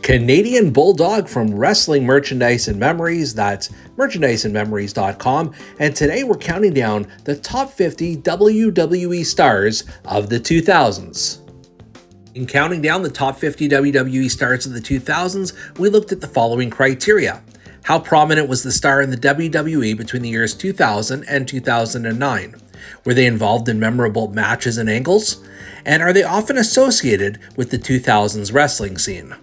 Canadian Bulldog from Wrestling Merchandise and Memories. That's merchandiseandmemories.com. And today we're counting down the top 50 WWE stars of the 2000s. In counting down the top 50 WWE stars of the 2000s, we looked at the following criteria. How prominent was the star in the WWE between the years 2000 and 2009? Were they involved in memorable matches and angles? And are they often associated with the 2000s wrestling scene?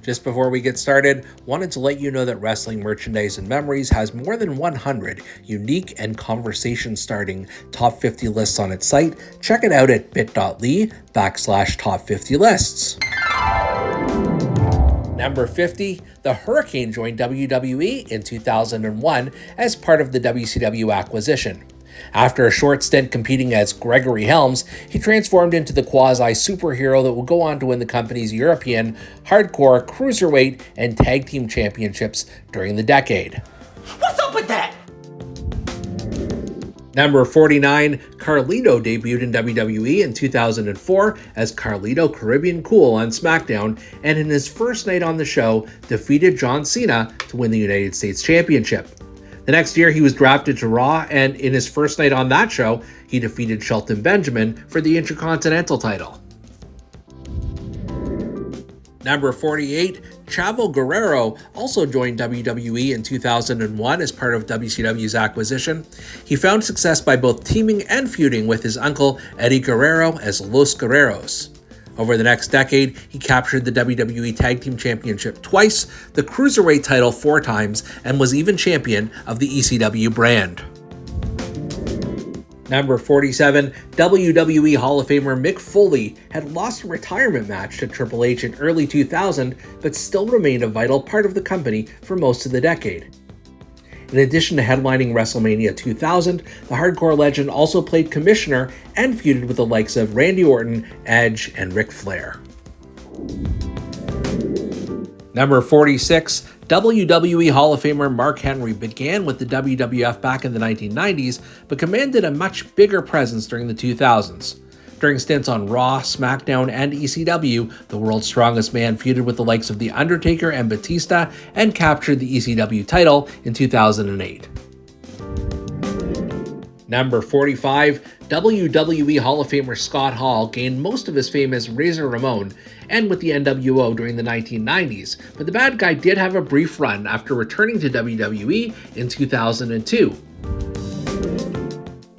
Just before we get started, wanted to let you know that Wrestling Merchandise and Memories has more than 100 unique and conversation-starting top 50 lists on its site. Check it out at bit.ly/top 50 lists. Number 50, the Hurricane joined WWE in 2001 as part of the WCW acquisition. After a short stint competing as Gregory Helms, he transformed into the quasi-superhero that would go on to win the company's European, Hardcore, Cruiserweight, and Tag Team Championships during the decade. What's up with that? Number 49, Carlito debuted in WWE in 2004 as Carlito Caribbean Cool on SmackDown, and in his first night on the show, defeated John Cena to win the United States Championship. The next year, he was drafted to Raw, and in his first night on that show, he defeated Shelton Benjamin for the Intercontinental title. Number 48, Chavo Guerrero also joined WWE in 2001 as part of WCW's acquisition. He found success by both teaming and feuding with his uncle Eddie Guerrero as Los Guerreros. Over the next decade, he captured the WWE Tag Team Championship twice, the Cruiserweight title 4 times, and was even champion of the ECW brand. Number 47, WWE Hall of Famer Mick Foley had lost a retirement match to Triple H in early 2000, but still remained a vital part of the company for most of the decade. In addition to headlining WrestleMania 2000, the hardcore legend also played commissioner and feuded with the likes of Randy Orton, Edge, and Ric Flair. Number 46, WWE Hall of Famer Mark Henry began with the WWF back in the 1990s, but commanded a much bigger presence during the 2000s. During stints on Raw, SmackDown, and ECW, the World's Strongest Man feuded with the likes of The Undertaker and Batista and captured the ECW title in 2008. Number 45, WWE Hall of Famer Scott Hall gained most of his fame as Razor Ramon and with the NWO during the 1990s, but the bad guy did have a brief run after returning to WWE in 2002.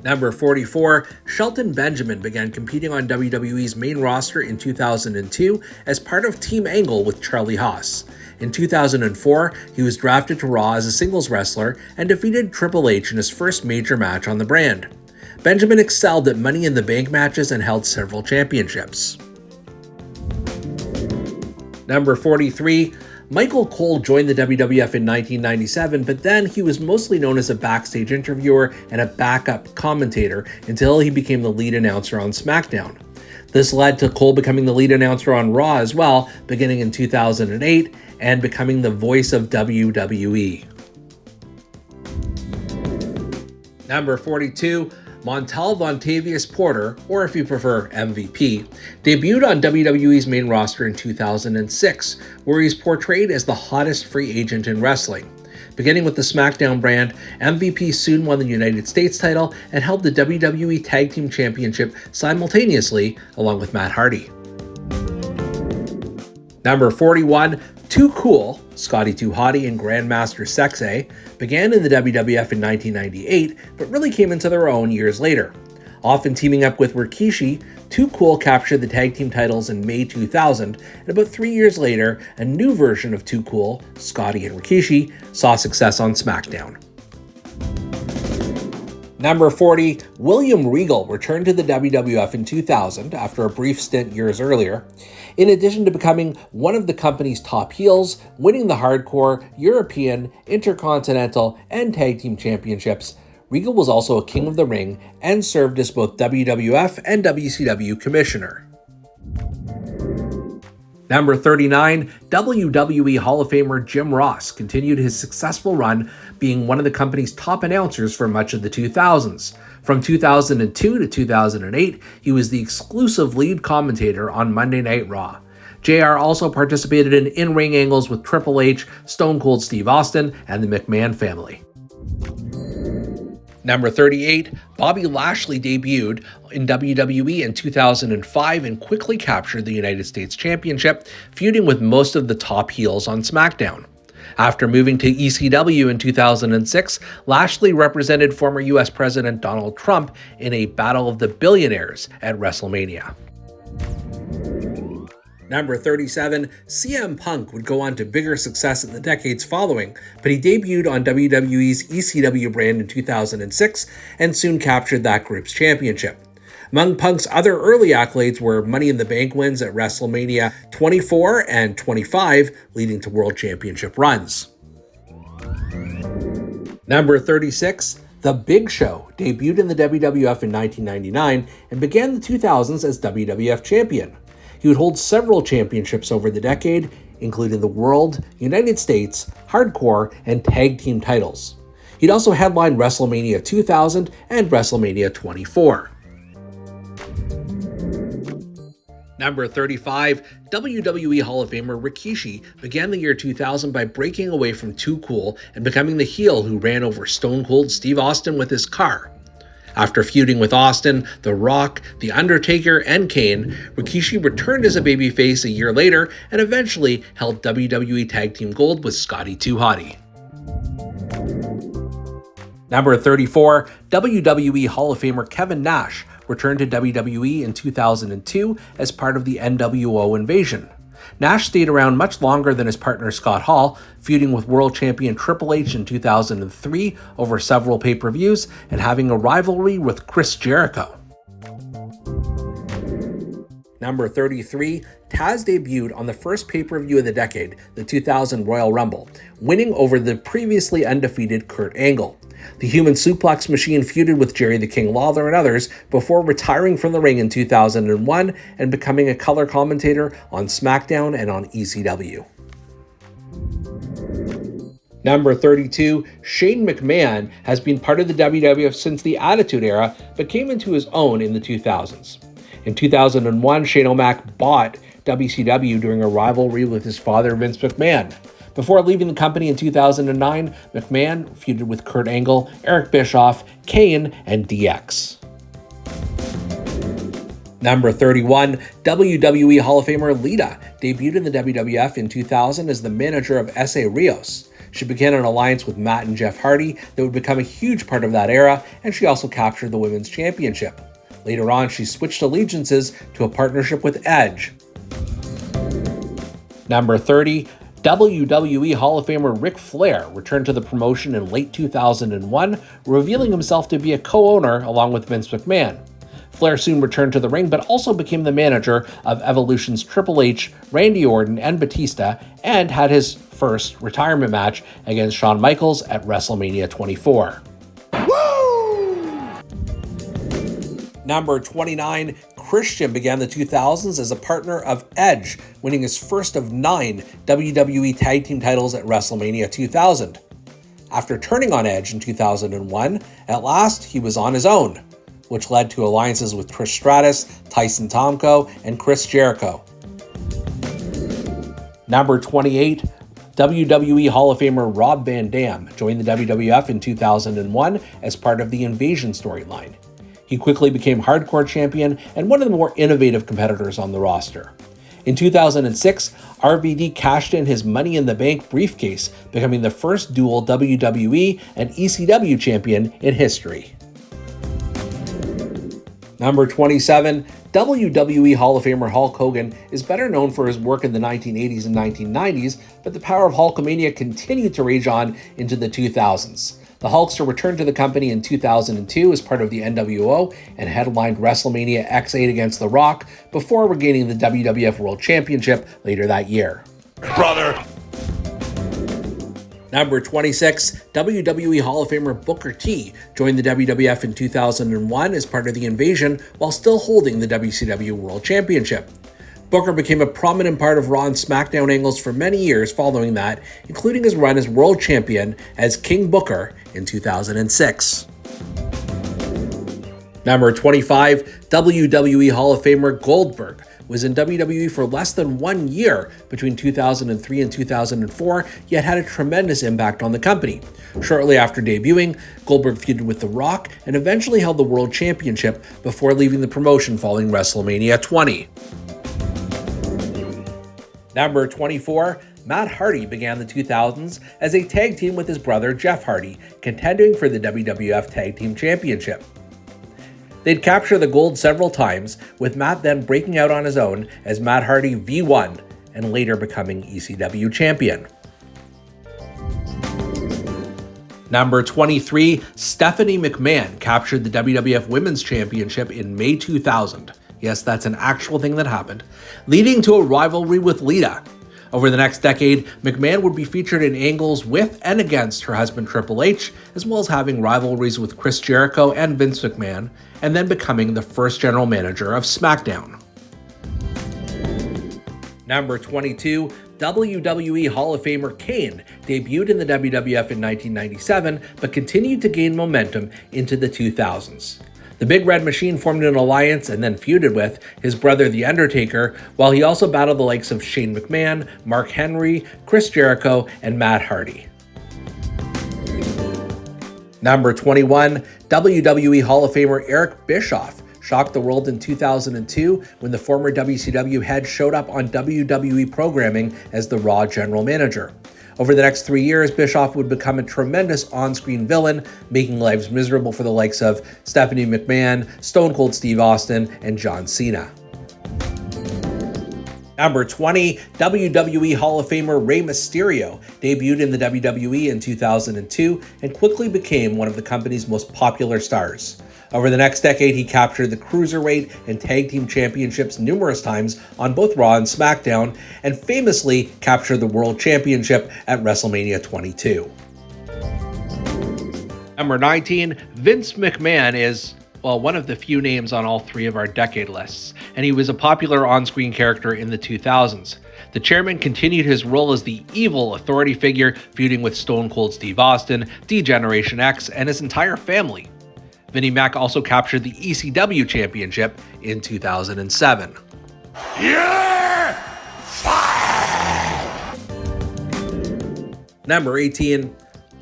Number 44, Shelton Benjamin began competing on WWE's main roster in 2002 as part of Team Angle with Charlie Haas. In 2004, he was drafted to Raw as a singles wrestler and defeated Triple H in his first major match on the brand. Benjamin excelled at Money in the Bank matches and held several championships. Number 43, Michael Cole joined the WWF in 1997, but then he was mostly known as a backstage interviewer and a backup commentator until he became the lead announcer on SmackDown. This led to Cole becoming the lead announcer on Raw as well, beginning in 2008, and becoming the voice of WWE. Number 42, Montel Vontavious Porter, or if you prefer MVP, debuted on WWE's main roster in 2006, where he's portrayed as the hottest free agent in wrestling. Beginning with the SmackDown brand, MVP soon won the United States title and held the WWE Tag Team Championship simultaneously, along with Matt Hardy. Number 41, Too Cool, Scotty 2 Hotty and Grandmaster Sexay, began in the WWF in 1998, but really came into their own years later. Often teaming up with Rikishi, Too Cool captured the tag team titles in May 2000, and about 3 years later, a new version of Too Cool, Scotty and Rikishi, saw success on SmackDown. Number 40, William Regal returned to the WWF in 2000 after a brief stint years earlier. In addition to becoming one of the company's top heels, winning the Hardcore, European, Intercontinental, and Tag Team Championships, Regal was also a King of the Ring and served as both WWF and WCW Commissioner. Number 39, WWE Hall of Famer Jim Ross continued his successful run, being one of the company's top announcers for much of the 2000s. From 2002 to 2008, he was the exclusive lead commentator on Monday Night Raw. JR also participated in in-ring angles with Triple H, Stone Cold Steve Austin, and the McMahon family. Number 38, Bobby Lashley debuted in WWE in 2005 and quickly captured the United States Championship, feuding with most of the top heels on SmackDown. After moving to ECW in 2006, Lashley represented former US President Donald Trump in a Battle of the Billionaires at WrestleMania. Number 37, CM Punk would go on to bigger success in the decades following, but he debuted on WWE's ECW brand in 2006 and soon captured that group's championship. Among Punk's other early accolades were Money in the Bank wins at WrestleMania 24 and 25, leading to World Championship runs. Number 36, The Big Show debuted in the WWF in 1999 and began the 2000s as WWF Champion. He would hold several championships over the decade, including the World, United States, Hardcore, and Tag Team titles. He'd also headlined WrestleMania 2000 and WrestleMania 24. Number 35, WWE Hall of Famer Rikishi began the year 2000 by breaking away from Too Cool and becoming the heel who ran over Stone Cold Steve Austin with his car. After feuding with Austin, The Rock, The Undertaker, and Kane, Rikishi returned as a babyface a year later and eventually held WWE Tag Team Gold with Scotty 2 Hotty. Number 34, WWE Hall of Famer Kevin Nash returned to WWE in 2002 as part of the NWO invasion. Nash stayed around much longer than his partner Scott Hall, feuding with world champion Triple H in 2003 over several pay-per-views and having a rivalry with Chris Jericho. Number 33, Taz debuted on the first pay-per-view of the decade, the 2000 Royal Rumble, winning over the previously undefeated Kurt Angle. The Human Suplex Machine feuded with Jerry the King Lawler and others before retiring from the ring in 2001 and becoming a color commentator on SmackDown and on ECW. Number 32, Shane McMahon has been part of the WWF since the Attitude Era, but came into his own in the 2000s. In 2001, Shane O'Mac bought WCW during a rivalry with his father, Vince McMahon. Before leaving the company in 2009, McMahon feuded with Kurt Angle, Eric Bischoff, Kane, and DX. Number 31, WWE Hall of Famer Lita debuted in the WWF in 2000 as the manager of S.A. Rios. She began an alliance with Matt and Jeff Hardy that would become a huge part of that era, and she also captured the Women's Championship. Later on, she switched allegiances to a partnership with Edge. Number 30, WWE Hall of Famer Ric Flair returned to the promotion in late 2001, revealing himself to be a co-owner along with Vince McMahon. Flair soon returned to the ring, but also became the manager of Evolution's Triple H, Randy Orton, and Batista, and had his first retirement match against Shawn Michaels at WrestleMania 24. Number 29, Christian began the 2000s as a partner of Edge, winning his first of 9 WWE Tag Team titles at WrestleMania 2000. After turning on Edge in 2001, at last he was on his own, which led to alliances with Trish Stratus, Tyson Tomko, and Chris Jericho. Number 28, WWE Hall of Famer Rob Van Dam joined the WWF in 2001 as part of the Invasion storyline. He quickly became Hardcore Champion and one of the more innovative competitors on the roster. In 2006, RVD cashed in his Money in the Bank briefcase, becoming the first dual WWE and ECW champion in history. Number 27, WWE Hall of Famer Hulk Hogan is better known for his work in the 1980s and 1990s, but the power of Hulkamania continued to rage on into the 2000s. The Hulkster returned to the company in 2002 as part of the NWO and headlined WrestleMania X8 against The Rock before regaining the WWF World Championship later that year. Brother! Number 26, WWE Hall of Famer Booker T joined the WWF in 2001 as part of the Invasion while still holding the WCW World Championship. Booker became a prominent part of Raw and SmackDown angles for many years following that, including his run as world champion as King Booker in 2006. Number 25, WWE Hall of Famer Goldberg was in WWE for less than 1 year between 2003 and 2004, yet had a tremendous impact on the company. Shortly after debuting, Goldberg feuded with The Rock and eventually held the World Championship before leaving the promotion following WrestleMania 20. Number 24, Matt Hardy began the 2000s as a tag team with his brother Jeff Hardy, contending for the WWF Tag Team Championship. They'd capture the gold several times, with Matt then breaking out on his own as Matt Hardy V1 and later becoming ECW champion. Number 23, Stephanie McMahon captured the WWF Women's Championship in May 2000. Yes, that's an actual thing that happened, leading to a rivalry with Lita. Over the next decade, McMahon would be featured in angles with and against her husband Triple H, as well as having rivalries with Chris Jericho and Vince McMahon, and then becoming the first general manager of SmackDown. Number 22, WWE Hall of Famer Kane debuted in the WWF in 1997, but continued to gain momentum into the 2000s. The Big Red Machine formed an alliance and then feuded with his brother The Undertaker, while he also battled the likes of Shane McMahon, Mark Henry, Chris Jericho, and Matt Hardy. Number 21, WWE Hall of Famer Eric Bischoff shocked the world in 2002 when the former WCW head showed up on WWE programming as the Raw general manager. Over the next 3 years, Bischoff would become a tremendous on-screen villain, making lives miserable for the likes of Stephanie McMahon, Stone Cold Steve Austin, and John Cena. Number 20, WWE Hall of Famer Rey Mysterio debuted in the WWE in 2002 and quickly became one of the company's most popular stars. Over the next decade, he captured the Cruiserweight and Tag Team Championships numerous times on both Raw and SmackDown, and famously captured the World Championship at WrestleMania 22. Number 19, Vince McMahon is, well, one of the few names on all three of our decade lists, and he was a popular on-screen character in the 2000s. The chairman continued his role as the evil authority figure, feuding with Stone Cold Steve Austin, D-Generation X, and his entire family. Vinnie Mac also captured the ECW Championship in 2007. You're fired! Number 18.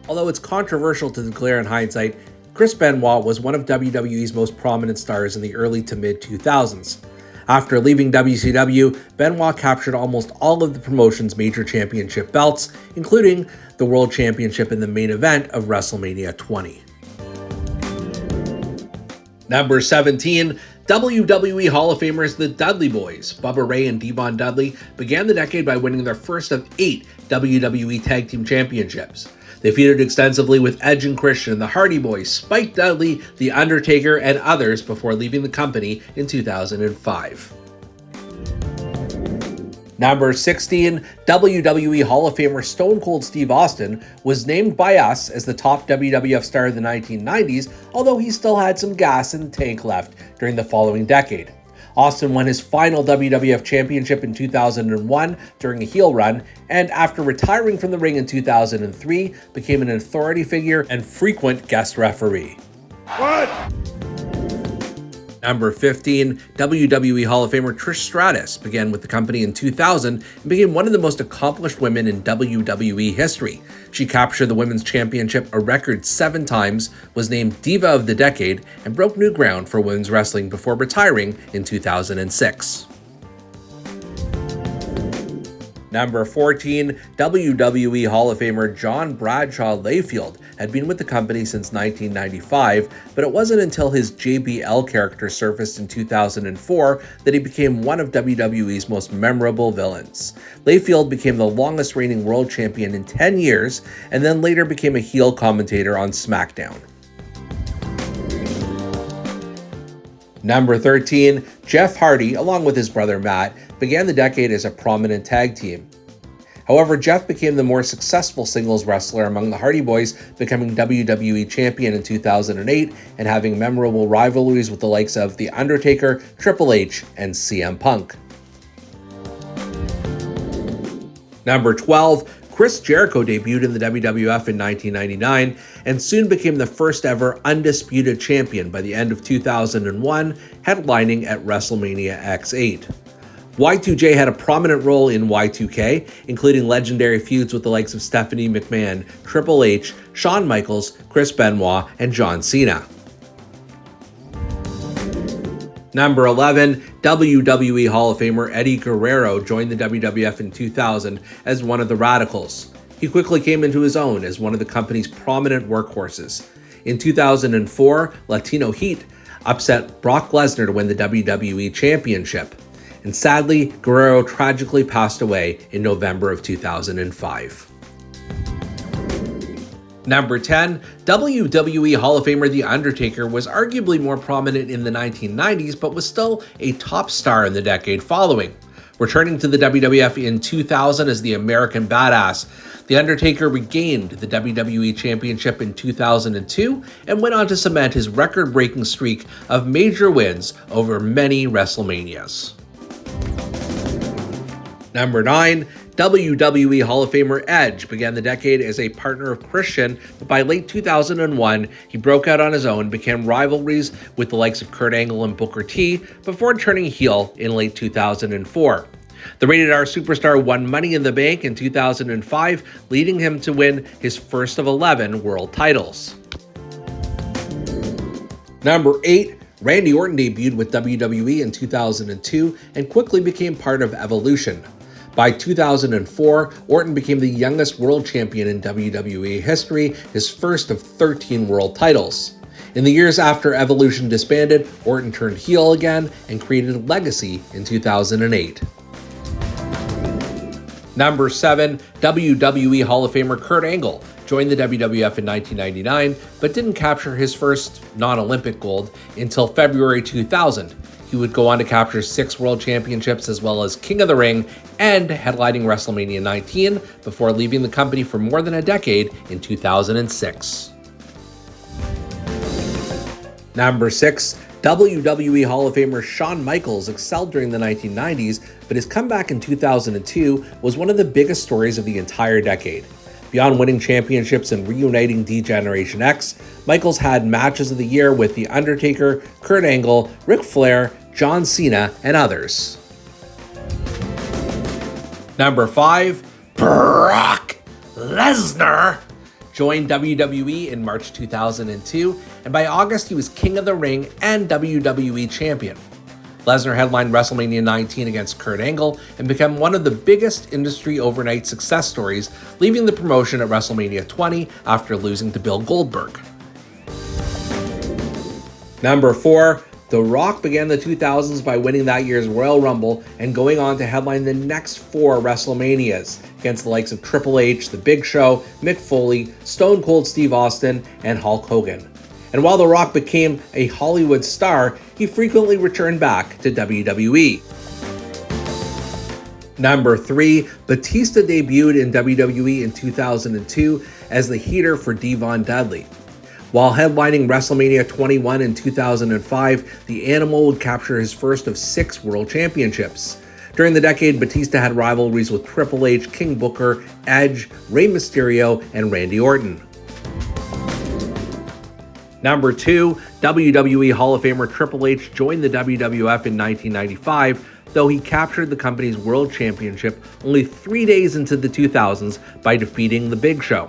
Although it's controversial to declare in hindsight, Chris Benoit was one of WWE's most prominent stars in the early to mid-2000s. After leaving WCW, Benoit captured almost all of the promotion's major championship belts, including the World Championship in the main event of WrestleMania 20. Number 17, WWE Hall of Famers the Dudley Boys, Bubba Ray and Devon Dudley, began the decade by winning their first of 8 WWE Tag Team Championships. They feuded extensively with Edge and Christian, the Hardy Boys, Spike Dudley, The Undertaker, and others before leaving the company in 2005. Number 16, WWE Hall of Famer Stone Cold Steve Austin was named by us as the top WWF star of the 1990s, although he still had some gas in the tank left during the following decade. Austin won his final WWF Championship in 2001 during a heel run, and after retiring from the ring in 2003, became an authority figure and frequent guest referee. What? Number 15, WWE Hall of Famer Trish Stratus began with the company in 2000 and became one of the most accomplished women in WWE history. She captured the Women's Championship a record 7 times, was named Diva of the Decade, and broke new ground for women's wrestling before retiring in 2006. Number 14, WWE Hall of Famer John Bradshaw Layfield had been with the company since 1995, but it wasn't until his JBL character surfaced in 2004 that he became one of WWE's most memorable villains. Layfield became the longest reigning world champion in 10 years, and then later became a heel commentator on SmackDown. Number 13, Jeff Hardy, along with his brother Matt, began the decade as a prominent tag team. However, Jeff became the more successful singles wrestler among the Hardy Boys, becoming WWE Champion in 2008 and having memorable rivalries with the likes of The Undertaker, Triple H, and CM Punk. Number 12, Chris Jericho debuted in the WWF in 1999 and soon became the first ever undisputed champion by the end of 2001, headlining at WrestleMania X8. Y2J had a prominent role in Y2K, including legendary feuds with the likes of Stephanie McMahon, Triple H, Shawn Michaels, Chris Benoit, and John Cena. Number 11, WWE Hall of Famer Eddie Guerrero joined the WWF in 2000 as one of the Radicals. He quickly came into his own as one of the company's prominent workhorses. In 2004, Latino Heat upset Brock Lesnar to win the WWE Championship. And sadly, Guerrero tragically passed away in November of 2005. Number 10, WWE Hall of Famer The Undertaker was arguably more prominent in the 1990s, but was still a top star in the decade following. Returning to the WWF in 2000 as the American Badass, The Undertaker regained the WWE Championship in 2002 and went on to cement his record-breaking streak of major wins over many WrestleManias. Number 9, WWE Hall of Famer Edge began the decade as a partner of Christian, but by late 2001, he broke out on his own and began rivalries with the likes of Kurt Angle and Booker T before turning heel in late 2004. The Rated R superstar won Money in the Bank in 2005, leading him to win his first of 11 world titles. Number 8, Randy Orton debuted with WWE in 2002 and quickly became part of Evolution. By 2004, Orton became the youngest world champion in WWE history, his first of 13 world titles. In the years after Evolution disbanded, Orton turned heel again and created Legacy in 2008. Number 7, WWE Hall of Famer Kurt Angle joined the WWF in 1999, but didn't capture his first non-Olympic gold until February 2000. He would go on to capture 6 world championships as well as King of the Ring and headlining WrestleMania 19 before leaving the company for more than a decade in 2006. Number 6, WWE Hall of Famer Shawn Michaels excelled during the 1990s, but his comeback in 2002 was one of the biggest stories of the entire decade. Beyond winning championships and reuniting D-Generation X, Michaels had matches of the year with The Undertaker, Kurt Angle, Ric Flair, John Cena, and others. Number 5, Brock Lesnar joined WWE in March 2002, and by August he was King of the Ring and WWE Champion. Lesnar headlined WrestleMania 19 against Kurt Angle and became one of the biggest industry overnight success stories, leaving the promotion at WrestleMania 20 after losing to Bill Goldberg. Number 4, The Rock began the 2000s by winning that year's Royal Rumble and going on to headline the next 4 WrestleManias against the likes of Triple H, The Big Show, Mick Foley, Stone Cold Steve Austin, and Hulk Hogan. And while The Rock became a Hollywood star, he frequently returned back to WWE. Number 3, Batista debuted in WWE in 2002 as the heater for Devon Dudley. While headlining WrestleMania 21 in 2005, the Animal would capture his first of 6 world championships. During the decade, Batista had rivalries with Triple H, King Booker, Edge, Rey Mysterio, and Randy Orton. Number 2, WWE Hall of Famer Triple H joined the WWF in 1995, though he captured the company's world championship only 3 days into the 2000s by defeating The Big Show.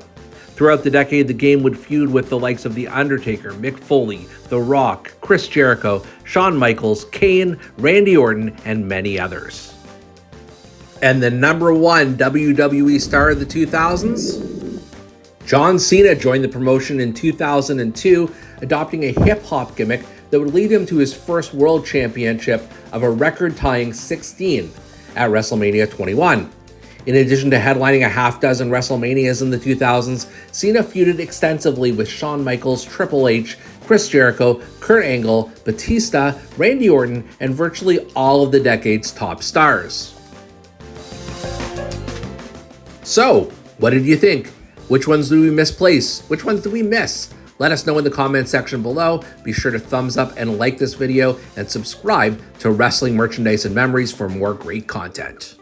Throughout the decade, the game would feud with the likes of The Undertaker, Mick Foley, The Rock, Chris Jericho, Shawn Michaels, Kane, Randy Orton, and many others. And the number 1 WWE star of the 2000s? John Cena joined the promotion in 2002, adopting a hip-hop gimmick that would lead him to his first world championship of a record-tying 16 at WrestleMania 21. In addition to headlining a half-dozen WrestleManias in the 2000s, Cena feuded extensively with Shawn Michaels, Triple H, Chris Jericho, Kurt Angle, Batista, Randy Orton, and virtually all of the decade's top stars. So, what did you think? Which ones do we misplace? Which ones do we miss? Let us know in the comment section below. Be sure to thumbs up and like this video and subscribe to Wrestling Merchandise and Memories for more great content.